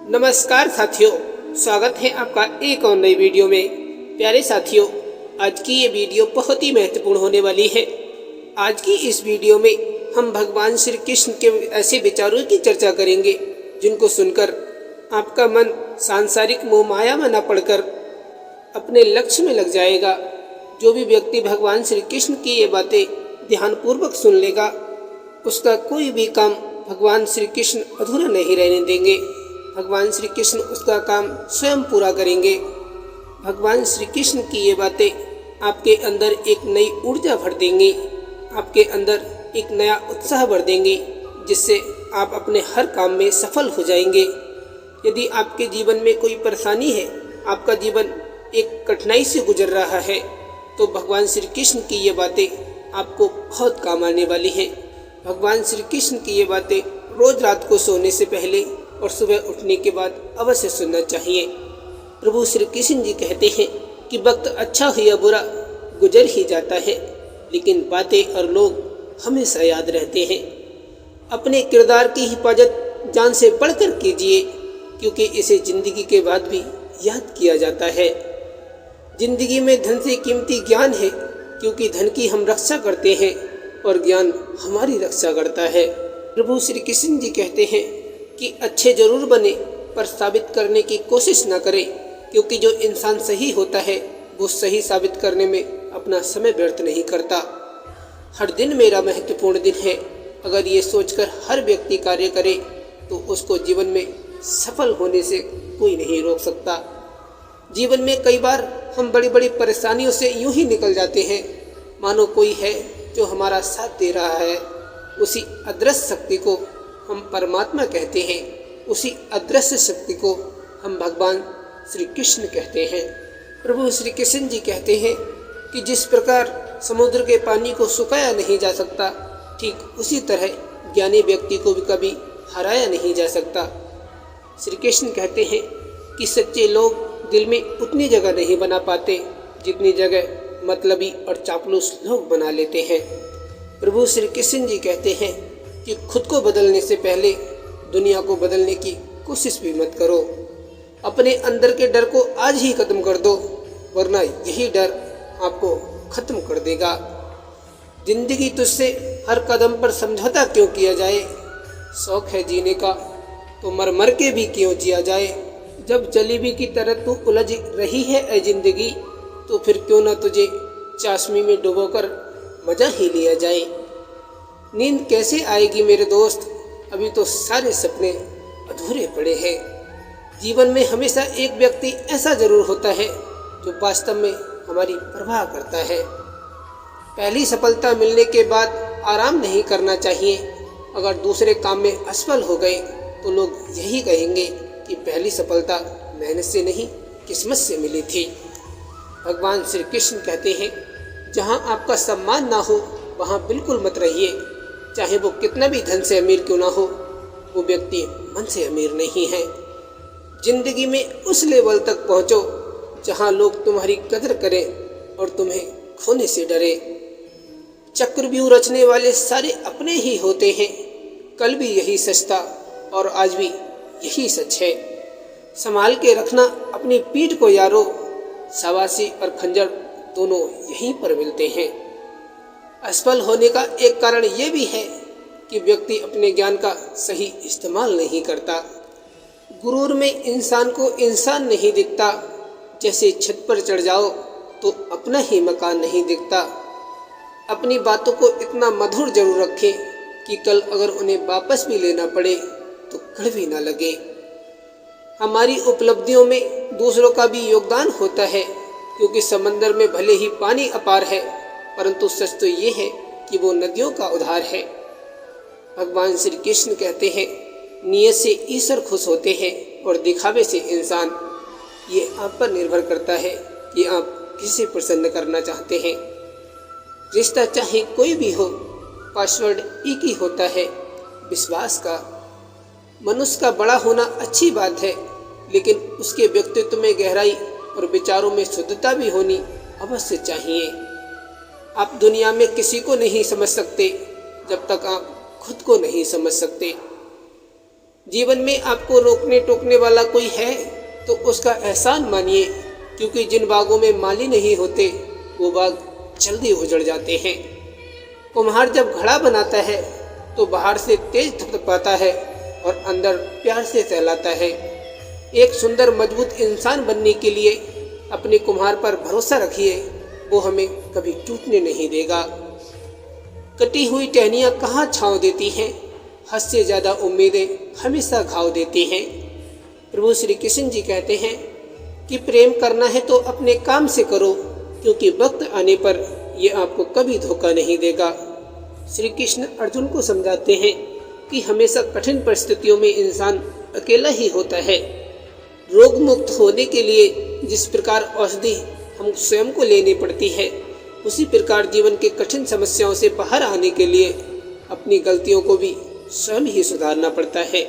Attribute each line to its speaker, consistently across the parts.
Speaker 1: नमस्कार साथियों, स्वागत है आपका एक और नई वीडियो में। प्यारे साथियों, आज की ये वीडियो बहुत ही महत्वपूर्ण होने वाली है। आज की इस वीडियो में हम भगवान श्री कृष्ण के ऐसे विचारों की चर्चा करेंगे जिनको सुनकर आपका मन सांसारिक मोह माया में न पड़कर अपने लक्ष्य में लग जाएगा। जो भी व्यक्ति भगवान श्री कृष्ण की ये बातें ध्यानपूर्वक सुन लेगा, उसका कोई भी काम भगवान श्री कृष्ण अधूरा नहीं रहने देंगे। भगवान श्री कृष्ण उसका काम स्वयं पूरा करेंगे। भगवान श्री कृष्ण की ये बातें आपके अंदर एक नई ऊर्जा भर देंगी, आपके अंदर एक नया उत्साह भर देंगी, जिससे आप अपने हर काम में सफल हो जाएंगे। यदि आपके जीवन में कोई परेशानी है, आपका जीवन एक कठिनाई से गुजर रहा है, तो भगवान श्री कृष्ण की ये बातें आपको बहुत काम आने वाली हैं। भगवान श्री कृष्ण की ये बातें रोज रात को सोने से पहले और सुबह उठने के बाद अवश्य सुनना चाहिए। प्रभु श्री कृष्ण जी कहते हैं कि वक्त अच्छा हो या बुरा गुजर ही जाता है, लेकिन बातें और लोग हमेशा याद रहते हैं। अपने किरदार की हिफाजत जान से बढ़कर कीजिए, क्योंकि इसे जिंदगी के बाद भी याद किया जाता है। जिंदगी में धन से कीमती ज्ञान है, क्योंकि धन की हम रक्षा करते हैं और ज्ञान हमारी रक्षा करता है। प्रभु श्री कृष्ण जी कहते हैं कि अच्छे जरूर बने, पर साबित करने की कोशिश न करें, क्योंकि जो इंसान सही होता है वो सही साबित करने में अपना समय व्यर्थ नहीं करता। हर दिन मेरा महत्वपूर्ण दिन है, अगर ये सोचकर हर व्यक्ति कार्य करे तो उसको जीवन में सफल होने से कोई नहीं रोक सकता। जीवन में कई बार हम बड़ी बड़ी परेशानियों से यूं ही निकल जाते हैं, मानो कोई है जो हमारा साथ दे रहा है। उसी अदृश्य शक्ति को हम परमात्मा कहते हैं, उसी अदृश्य शक्ति को हम भगवान श्री कृष्ण कहते हैं। प्रभु श्री कृष्ण जी कहते हैं कि जिस प्रकार समुद्र के पानी को सुखाया नहीं जा सकता, ठीक उसी तरह ज्ञानी व्यक्ति को भी कभी हराया नहीं जा सकता। श्री कृष्ण कहते हैं कि सच्चे लोग दिल में उतनी जगह नहीं बना पाते जितनी जगह मतलबी और चापलूस लोग बना लेते हैं। प्रभु श्री कृष्ण जी कहते हैं कि खुद को बदलने से पहले दुनिया को बदलने की कोशिश भी मत करो। अपने अंदर के डर को आज ही खत्म कर दो, वरना यही डर आपको खत्म कर देगा। जिंदगी तुझसे हर कदम पर समझौता क्यों किया जाए, शौक है जीने का तो मर मर के भी क्यों जिया जाए। जब जलेबी की तरह तू उलझ रही है ऐ जिंदगी, तो फिर क्यों ना तुझे चाशनी में डुबोकर मजा ही लिया जाए। नींद कैसे आएगी मेरे दोस्त, अभी तो सारे सपने अधूरे पड़े हैं। जीवन में हमेशा एक व्यक्ति ऐसा जरूर होता है जो वास्तव में हमारी परवाह करता है। पहली सफलता मिलने के बाद आराम नहीं करना चाहिए। अगर दूसरे काम में असफल हो गए तो लोग यही कहेंगे कि पहली सफलता मेहनत से नहीं किस्मत से मिली थी। भगवान श्री कृष्ण कहते हैं, जहाँ आपका सम्मान ना हो वहाँ बिल्कुल मत रहिए। चाहे वो कितना भी धन से अमीर क्यों ना हो, वो व्यक्ति मन से अमीर नहीं है। जिंदगी में उस लेवल तक पहुँचो जहाँ लोग तुम्हारी कदर करें और तुम्हें खोने से डरे। चक्रव्यूह रचने वाले सारे अपने ही होते हैं। कल भी यही सच था और आज भी यही सच है। संभाल के रखना अपनी पीठ को यारो, शाबाशी और खंजर दोनों यहीं पर मिलते हैं। असफल होने का एक कारण ये भी है कि व्यक्ति अपने ज्ञान का सही इस्तेमाल नहीं करता। गुरूर में इंसान को इंसान नहीं दिखता। जैसे छत पर चढ़ जाओ तो अपना ही मकान नहीं दिखता। अपनी बातों को इतना मधुर जरूर रखें कि कल अगर उन्हें वापस भी लेना पड़े तो कड़वी ना लगे। हमारी उपलब्धियों में दूसरों का भी योगदान होता है, क्योंकि समंदर में भले ही पानी अपार है, परंतु सच तो ये है कि वो नदियों का उद्धार है। भगवान श्री कृष्ण कहते हैं, नियत से ईश्वर खुश होते हैं और दिखावे से इंसान। ये आप पर निर्भर करता है कि आप किसे प्रसन्न करना चाहते हैं। रिश्ता चाहे कोई भी हो, पासवर्ड एक ही होता है, विश्वास का। मनुष्य का बड़ा होना अच्छी बात है, लेकिन उसके व्यक्तित्व में गहराई और विचारों में शुद्धता भी होनी अवश्य चाहिए। आप दुनिया में किसी को नहीं समझ सकते जब तक आप खुद को नहीं समझ सकते। जीवन में आपको रोकने टोकने वाला कोई है तो उसका एहसान मानिए, क्योंकि जिन बागों में माली नहीं होते वो बाग जल्दी उजड़ जाते हैं। कुम्हार जब घड़ा बनाता है तो बाहर से तेज थपथपाता है और अंदर प्यार से सहलाता है। एक सुंदर मजबूत इंसान बनने के लिए अपने कुम्हार पर भरोसा रखिए, वो हमें कभी टूटने नहीं देगा। कटी हुई टहनियाँ कहाँ छाँव देती हैं, हद से ज़्यादा उम्मीदें हमेशा घाव देती हैं। प्रभु श्री कृष्ण जी कहते हैं कि प्रेम करना है तो अपने काम से करो, क्योंकि वक्त आने पर ये आपको कभी धोखा नहीं देगा। श्री कृष्ण अर्जुन को समझाते हैं कि हमेशा कठिन परिस्थितियों में इंसान अकेला ही होता है। रोग मुक्त होने के लिए जिस प्रकार औषधि हम स्वयं को लेनी पड़ती है, उसी प्रकार जीवन के कठिन समस्याओं से बाहर आने के लिए अपनी गलतियों को भी स्वयं ही सुधारना पड़ता है।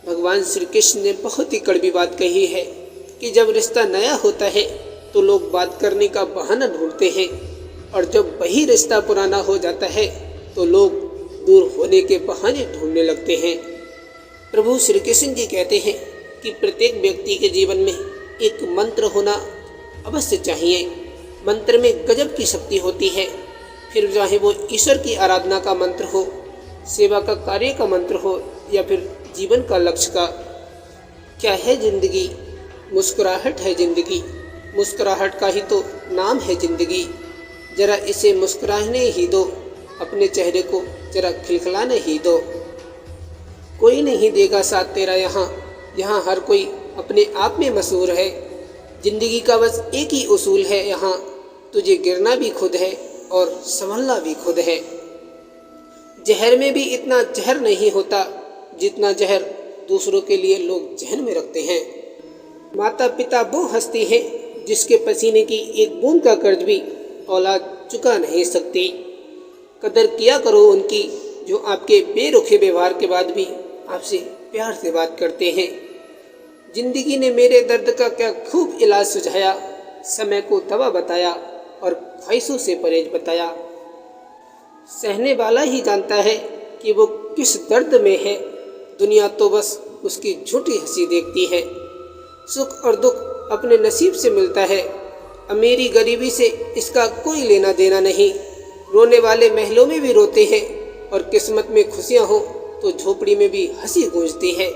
Speaker 1: भगवान श्री कृष्ण ने बहुत ही कड़वी बात कही है कि जब रिश्ता नया होता है तो लोग बात करने का बहाना ढूंढते हैं, और जब वही रिश्ता पुराना हो जाता है तो लोग दूर होने के बहाने ढूंढने लगते हैं। प्रभु श्री कृष्ण जी कहते हैं कि प्रत्येक व्यक्ति के जीवन में एक मंत्र होना अवश्य चाहिए। मंत्र में गजब की शक्ति होती है, फिर चाहे वो ईश्वर की आराधना का मंत्र हो, सेवा का कार्य का मंत्र हो, या फिर जीवन का लक्ष्य का। क्या है जिंदगी? मुस्कुराहट है जिंदगी। मुस्कुराहट का ही तो नाम है जिंदगी। जरा इसे मुस्कुराने ही दो, अपने चेहरे को जरा खिलखिलाने ही दो। कोई नहीं देगा साथ तेरा यहाँ हर कोई अपने आप में मशहूर है। जिंदगी का बस एक ही उसूल है यहाँ, तुझे गिरना भी खुद है और संभलना भी खुद है। जहर में भी इतना जहर नहीं होता जितना जहर दूसरों के लिए लोग जहन में रखते हैं। माता पिता वो हस्ती है जिसके पसीने की एक बूंद का कर्ज भी औलाद चुका नहीं सकती। कदर किया करो उनकी जो आपके बेरुखे व्यवहार के बाद भी आपसे प्यार से बात करते हैं। जिंदगी ने मेरे दर्द का क्या खूब इलाज सुझाया, समय को दवा बताया और ख्वाहिशों से परहेज बताया। सहने वाला ही जानता है कि वो किस दर्द में है, दुनिया तो बस उसकी झूठी हंसी देखती है। सुख और दुख अपने नसीब से मिलता है, अमीरी गरीबी से इसका कोई लेना देना नहीं। रोने वाले महलों में भी रोते हैं और किस्मत में खुशियाँ हो तो झोपड़ी में भी हंसी गूंजती है।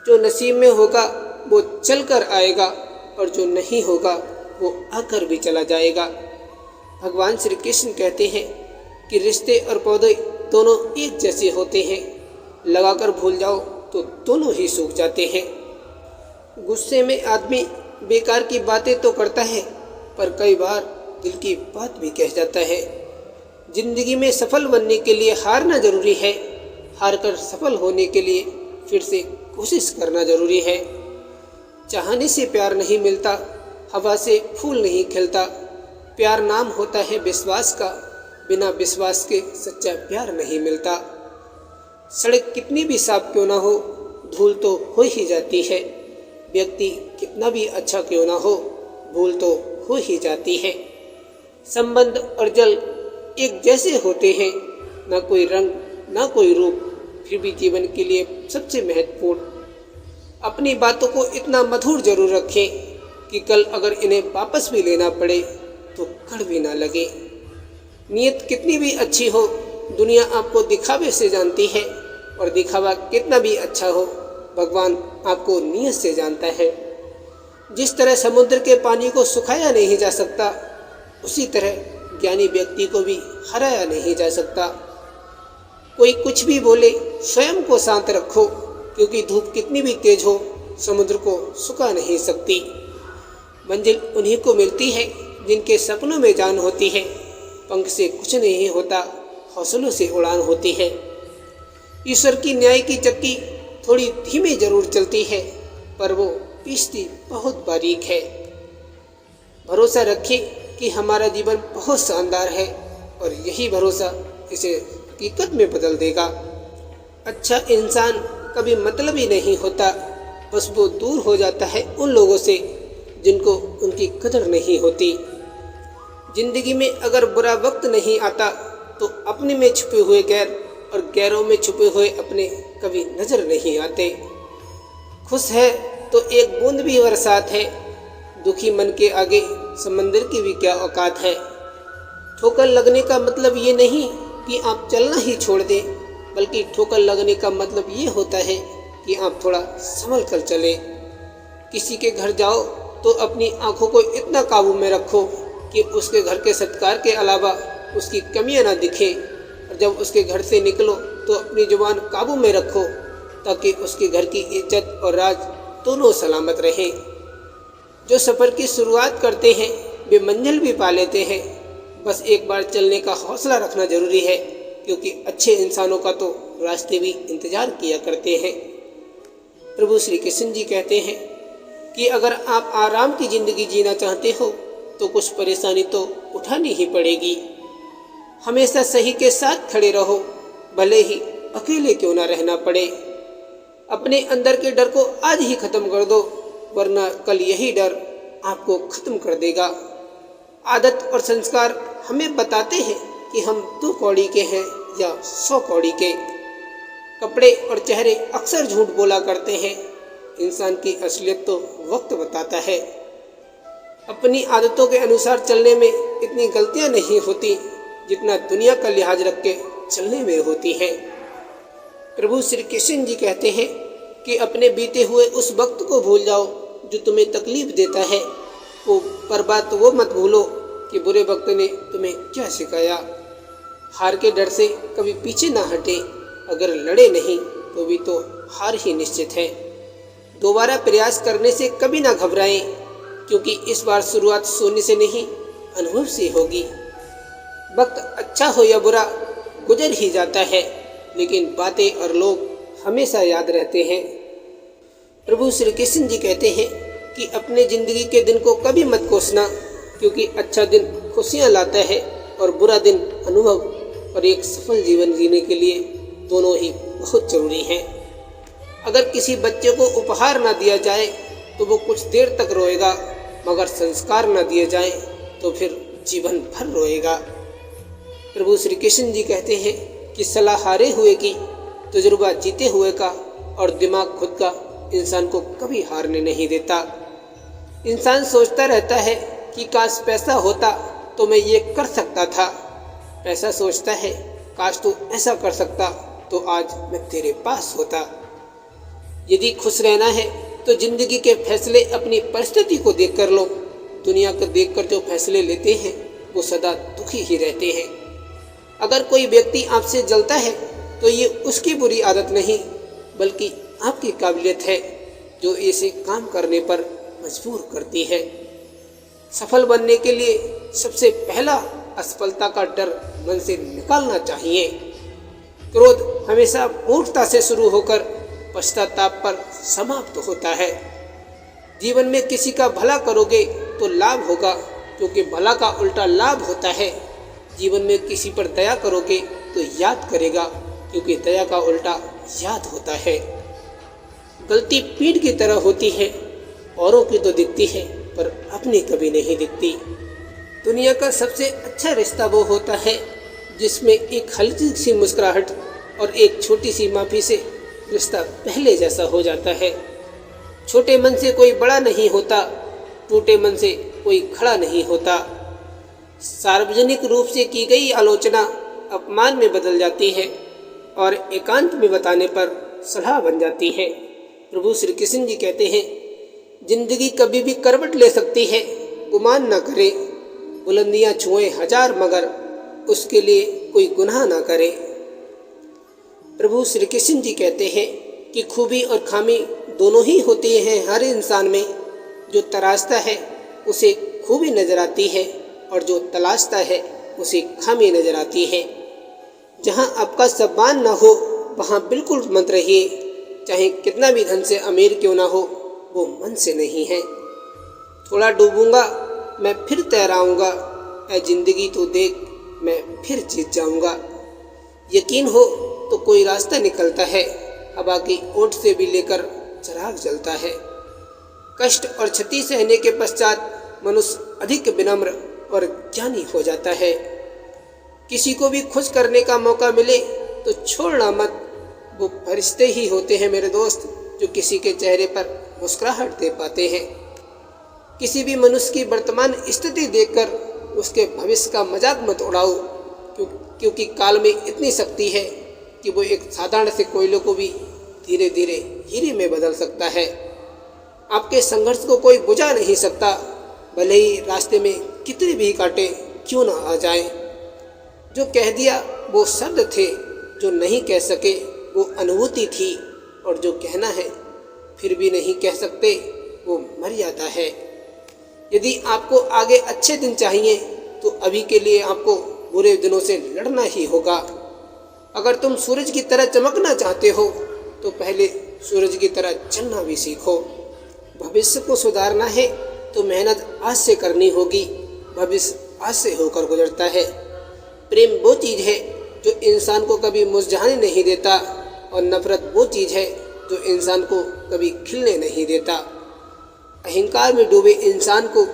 Speaker 1: जो नसीब में होगा वो चल कर आएगा और जो नहीं होगा वो आकर भी चला जाएगा। भगवान श्री कृष्ण कहते हैं कि रिश्ते और पौधे दोनों एक जैसे होते हैं, लगाकर भूल जाओ तो दोनों ही सूख जाते हैं। गुस्से में आदमी बेकार की बातें तो करता है, पर कई बार दिल की बात भी कह जाता है। जिंदगी में सफल बनने के लिए हारना जरूरी है, हार कर सफल होने के लिए फिर से कोशिश करना जरूरी है। चाहने से प्यार नहीं मिलता, हवा से फूल नहीं खिलता। प्यार नाम होता है विश्वास का, बिना विश्वास के सच्चा प्यार नहीं मिलता। सड़क कितनी भी साफ क्यों ना हो, धूल तो हो ही जाती है। व्यक्ति कितना भी अच्छा क्यों ना हो, भूल तो हो ही जाती है। संबंध और जल एक जैसे होते हैं, ना कोई रंग ना कोई रूप, फिर भी जीवन के लिए सबसे महत्वपूर्ण। अपनी बातों को इतना मधुर जरूर रखें कि कल अगर इन्हें वापस भी लेना पड़े तो कड़वी ना लगे। नीयत कितनी भी अच्छी हो, दुनिया आपको दिखावे से जानती है, और दिखावा कितना भी अच्छा हो, भगवान आपको नीयत से जानता है। जिस तरह समुद्र के पानी को सुखाया नहीं जा सकता, उसी तरह ज्ञानी व्यक्ति को भी हराया नहीं जा सकता। कोई कुछ भी बोले, स्वयं को शांत रखो, क्योंकि धूप कितनी भी तेज हो समुद्र को सुखा नहीं सकती। मंजिल उन्हीं को मिलती है जिनके सपनों में जान होती है। पंख से कुछ नहीं होता, हौसलों से उड़ान होती है। ईश्वर की न्याय की चक्की थोड़ी धीमी जरूर चलती है, पर वो पीसती बहुत बारीक है। भरोसा रखें कि हमारा जीवन बहुत शानदार है, और यही भरोसा इसे हकीकत में बदल देगा। अच्छा इंसान कभी मतलबी नहीं होता, बस वो दूर हो जाता है उन लोगों से जिनको उनकी कदर नहीं होती। जिंदगी में अगर बुरा वक्त नहीं आता तो अपने में छुपे हुए गैर और गैरों में छुपे हुए अपने कभी नजर नहीं आते। खुश है तो एक बूंद भी बरसात है, दुखी मन के आगे समंदर की भी क्या औकात है। ठोकर लगने का मतलब ये नहीं कि आप चलना ही छोड़ दें, बल्कि ठोकर लगने का मतलब ये होता है कि आप थोड़ा संभल कर चलें। किसी के घर जाओ तो अपनी आंखों को इतना काबू में रखो कि उसके घर के सत्कार के अलावा उसकी कमियां ना दिखें, और जब उसके घर से निकलो तो अपनी जुबान काबू में रखो ताकि उसके घर की इज्जत और राज दोनों सलामत रहें। जो सफ़र की शुरुआत करते हैं वे मंजिल भी पा लेते हैं, बस एक बार चलने का हौसला रखना जरूरी है, क्योंकि अच्छे इंसानों का तो रास्ते भी इंतजार किया करते हैं। प्रभु श्री कृष्ण जी कहते हैं कि अगर आप आराम की ज़िंदगी जीना चाहते हो तो कुछ परेशानी तो उठानी ही पड़ेगी। हमेशा सही के साथ खड़े रहो, भले ही अकेले क्यों ना रहना पड़े। अपने अंदर के डर को आज ही खत्म कर दो, वरना कल यही डर आपको खत्म कर देगा। आदत और संस्कार हमें बताते हैं कि हम 2 कौड़ी के हैं या 100 कौड़ी के। कपड़े और चेहरे अक्सर झूठ बोला करते हैं, इंसान की असलियत तो वक्त बताता है। अपनी आदतों के अनुसार चलने में इतनी गलतियां नहीं होती जितना दुनिया का लिहाज रख के चलने में होती हैं। प्रभु श्री कृष्ण जी कहते हैं कि अपने बीते हुए उस वक्त को भूल जाओ जो तुम्हें तकलीफ देता है, पर बात वो मत भूलो कि बुरे वक्त ने तुम्हें क्या सिखाया। हार के डर से कभी पीछे ना हटे, अगर लड़े नहीं तो भी तो हार ही निश्चित है। दोबारा प्रयास करने से कभी ना घबराएं, क्योंकि इस बार शुरुआत सोने से नहीं अनुभव से होगी। वक्त अच्छा हो या बुरा गुजर ही जाता है, लेकिन बातें और लोग हमेशा याद रहते हैं। प्रभु श्री कृष्ण जी कहते हैं कि अपने ज़िंदगी के दिन को कभी मत कोसना, क्योंकि अच्छा दिन खुशियाँ लाता है और बुरा दिन अनुभव और एक सफल जीवन जीने के लिए दोनों ही बहुत जरूरी हैं। अगर किसी बच्चे को उपहार ना दिया जाए तो वो कुछ देर तक रोएगा, मगर संस्कार ना दिए जाए तो फिर जीवन भर रोएगा। प्रभु श्री कृष्ण जी कहते हैं कि सलाह हारे हुए की, तजुर्बा जीते हुए का और दिमाग खुद का इंसान को कभी हारने नहीं देता। इंसान सोचता रहता है कि काश पैसा होता तो मैं ये कर सकता था। पैसा सोचता है काश तू ऐसा कर सकता तो आज मैं तेरे पास होता। यदि खुश रहना है तो जिंदगी के फैसले अपनी परिस्थिति को देखकर लो। दुनिया को देखकर जो फैसले लेते हैं वो सदा दुखी ही रहते हैं। अगर कोई व्यक्ति आपसे जलता है तो ये उसकी बुरी आदत नहीं, बल्कि आपकी काबिलियत है जो इसे काम करने पर मजबूर करती है। सफल बनने के लिए सबसे पहला असफलता का डर मन से निकालना चाहिए। क्रोध हमेशा मूर्खता से शुरू होकर पश्चाताप पर समाप्त होता है। जीवन में किसी का भला करोगे तो लाभ होगा, क्योंकि भला का उल्टा लाभ होता है। जीवन में किसी पर दया करोगे तो याद करेगा, क्योंकि दया का उल्टा याद होता है। गलती पीठ की तरह होती है, औरों की तो दिखती है पर अपनी कभी नहीं दिखती। दुनिया का सबसे अच्छा रिश्ता वो होता है जिसमें एक हल्की सी मुस्कुराहट और एक छोटी सी माफ़ी से रिश्ता पहले जैसा हो जाता है। छोटे मन से कोई बड़ा नहीं होता, टूटे मन से कोई खड़ा नहीं होता। सार्वजनिक रूप से की गई आलोचना अपमान में बदल जाती है और एकांत में बताने पर सलाह बन जाती है। प्रभु श्री कृष्ण जी कहते हैं, जिंदगी कभी भी करवट ले सकती है, गुमान ना करे। बुलंदियां छुए 1000 मगर उसके लिए कोई गुनाह ना करे। प्रभु श्री कृष्ण जी कहते हैं कि खूबी और खामी दोनों ही होती हैं हर इंसान में। जो तराशता है उसे खूबी नजर आती है और जो तलाशता है उसे खामी नजर आती है। जहाँ आपका सम्मान ना हो वहाँ बिल्कुल मत रहिए, चाहे कितना भी धन से अमीर क्यों ना हो, वो मन से नहीं है। थोड़ा डूबूंगा मैं फिर तैराऊंगा, ऐ जिंदगी तो देख मैं फिर जीत जाऊंगा। यकीन हो तो कोई रास्ता निकलता है, हवा की ओट से भी लेकर चिराग जलता है। कष्ट और क्षति सहने के पश्चात मनुष्य अधिक विनम्र और ज्ञानी हो जाता है। किसी को भी खुश करने का मौका मिले तो छोड़ना मत, वो फरिश्ते ही होते हैं मेरे दोस्त, जो किसी के चेहरे पर मुस्कुराहट दे पाते हैं। किसी भी मनुष्य की वर्तमान स्थिति देखकर उसके भविष्य का मजाक मत उड़ाओ, क्योंकि काल में इतनी शक्ति है कि वो एक साधारण से कोयले को भी धीरे धीरे हीरे में बदल सकता है। आपके संघर्ष को कोई बुझा नहीं सकता, भले ही रास्ते में कितने भी कांटे क्यों ना आ जाएं। जो कह दिया वो शब्द थे, जो नहीं कह सके वो अनुभूति थी, और जो कहना है फिर भी नहीं कह सकते वो मर्यादा है। यदि आपको आगे अच्छे दिन चाहिए तो अभी के लिए आपको बुरे दिनों से लड़ना ही होगा। अगर तुम सूरज की तरह चमकना चाहते हो तो पहले सूरज की तरह चलना भी सीखो। भविष्य को सुधारना है तो मेहनत आज से करनी होगी। भविष्य आज से होकर गुजरता है। प्रेम वो चीज़ है जो इंसान को कभी मुरझाने नहीं देता, और नफरत वो चीज़ है जो इंसान को कभी खिलने नहीं देता। अहंकार में डूबे इंसान को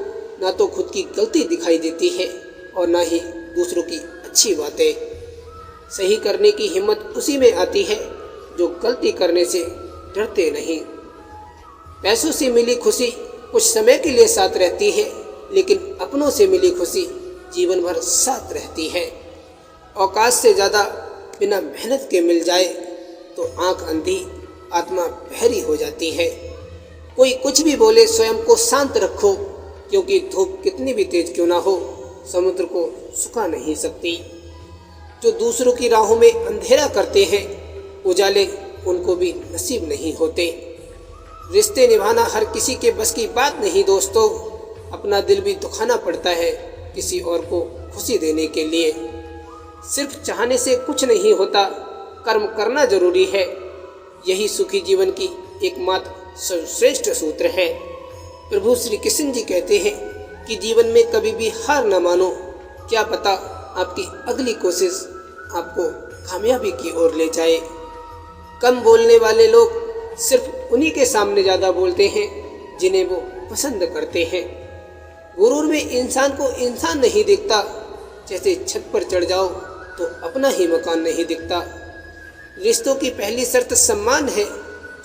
Speaker 1: ना तो खुद की गलती दिखाई देती है और ना ही दूसरों की अच्छी बातें। सही करने की हिम्मत उसी में आती है जो गलती करने से डरते नहीं। पैसों से मिली खुशी कुछ समय के लिए साथ रहती है, लेकिन अपनों से मिली खुशी जीवन भर साथ रहती है। औकात से ज़्यादा बिना मेहनत के मिल जाए तो आंख अंधी, आत्मा बहरी हो जाती है। कोई कुछ भी बोले स्वयं को शांत रखो, क्योंकि धूप कितनी भी तेज क्यों ना हो समुद्र को सुखा नहीं सकती। जो दूसरों की राहों में अंधेरा करते हैं उजाले उनको भी नसीब नहीं होते। रिश्ते निभाना हर किसी के बस की बात नहीं दोस्तों। अपना दिल भी दुखाना पड़ता है किसी और को खुशी देने के लिए। सिर्फ चाहने से कुछ नहीं होता, कर्म करना जरूरी है। यही सुखी जीवन की एकमात्र सर्वश्रेष्ठ सूत्र है। प्रभु श्री कृष्ण जी कहते हैं कि जीवन में कभी भी हार न मानो। क्या पता आपकी अगली कोशिश आपको कामयाबी की ओर ले जाए। कम बोलने वाले लोग सिर्फ उन्हीं के सामने ज़्यादा बोलते हैं जिन्हें वो पसंद करते हैं। गुरूर में इंसान को इंसान नहीं दिखता। जैसे छत पर चढ़ जाओ तो अपना ही मकान नहीं दिखता। रिश्तों की पहली शर्त सम्मान है।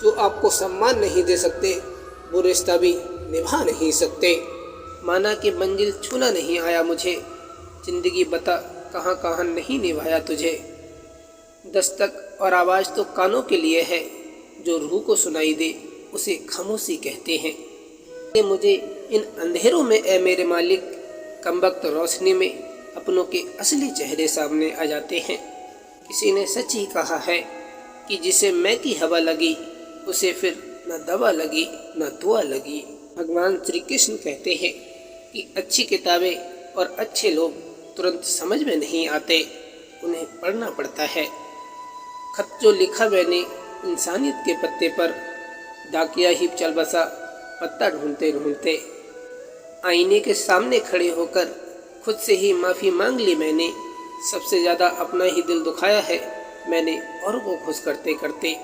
Speaker 1: जो आपको सम्मान नहीं दे सकते वो रिश्ता भी निभा नहीं सकते। माना कि मंजिल छूना नहीं आया मुझे, जिंदगी बता कहाँ कहाँ नहीं निभाया तुझे। दस्तक और आवाज़ तो कानों के लिए है, जो रूह को सुनाई दे उसे खामोशी कहते हैं। ये मुझे इन अंधेरों में ए मेरे मालिक, कमबख्त रोशनी में अपनों के असली चेहरे सामने आ जाते हैं। किसी ने सच ही कहा है कि जिसे मैं की हवा लगी उसे फिर न दवा लगी न दुआ लगी। भगवान श्री कृष्ण कहते हैं कि अच्छी किताबें और अच्छे लोग तुरंत समझ में नहीं आते, उन्हें पढ़ना पड़ता है। खत जो लिखा मैंने इंसानियत के पत्ते पर, डाकिया ही चल बसा पत्ता ढूंढते ढूंढते। आईने के सामने खड़े होकर खुद से ही माफ़ी मांग ली मैंने। सबसे ज़्यादा अपना ही दिल दुखाया है मैंने औरों को खुश करते करते।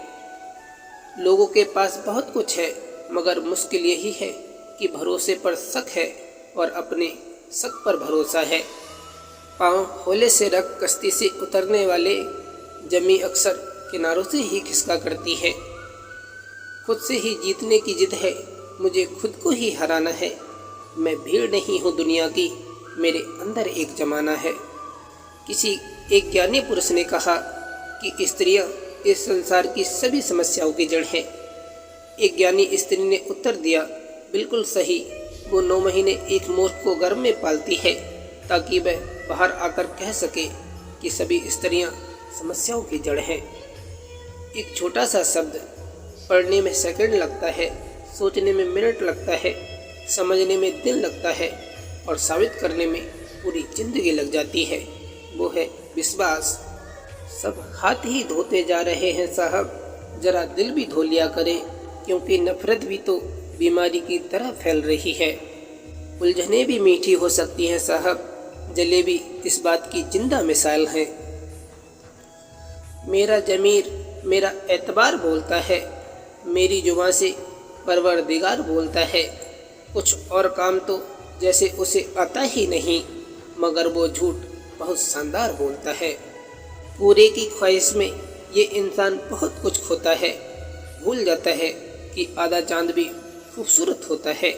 Speaker 1: लोगों के पास बहुत कुछ है, मगर मुश्किल यही है कि भरोसे पर शक है और अपने शक पर भरोसा है। पाँव होले से रख कश्ती से उतरने वाले जमी अक्सर किनारों से ही खिसका करती है। खुद से ही जीतने की जिद है, मुझे खुद को ही हराना है। मैं भीड़ नहीं हूँ दुनिया की, मेरे अंदर एक जमाना है। किसी एक ज्ञानी पुरुष ने कहा कि स्त्रियां इस संसार की सभी समस्याओं की जड़ हैं। एक ज्ञानी स्त्री ने उत्तर दिया, बिल्कुल सही। वो 9 महीने एक मोर को गर्भ में पालती है ताकि वह बाहर आकर कह सके कि सभी स्त्रियां समस्याओं की जड़ हैं। एक छोटा सा शब्द पढ़ने में सेकंड लगता है, सोचने में मिनट लगता है, समझने में दिन लगता है और साबित करने में पूरी जिंदगी लग जाती है। वो है विश्वास। सब हाथ ही धोते जा रहे हैं साहब, जरा दिल भी धो लिया करें, क्योंकि नफरत भी तो बीमारी की तरह फैल रही है। उलझने भी मीठी हो सकती हैं साहब, जलेबी इस बात की जिंदा मिसाल है। मेरा जमीर मेरा एतबार बोलता है, मेरी जुबान से परवरदिगार बोलता है। कुछ और काम तो जैसे उसे आता ही नहीं, मगर वो झूठ बहुत शानदार बोलता है। पूरे की ख्वाहिश में ये इंसान बहुत कुछ खोता है, भूल जाता है कि आधा चांद भी खूबसूरत होता है।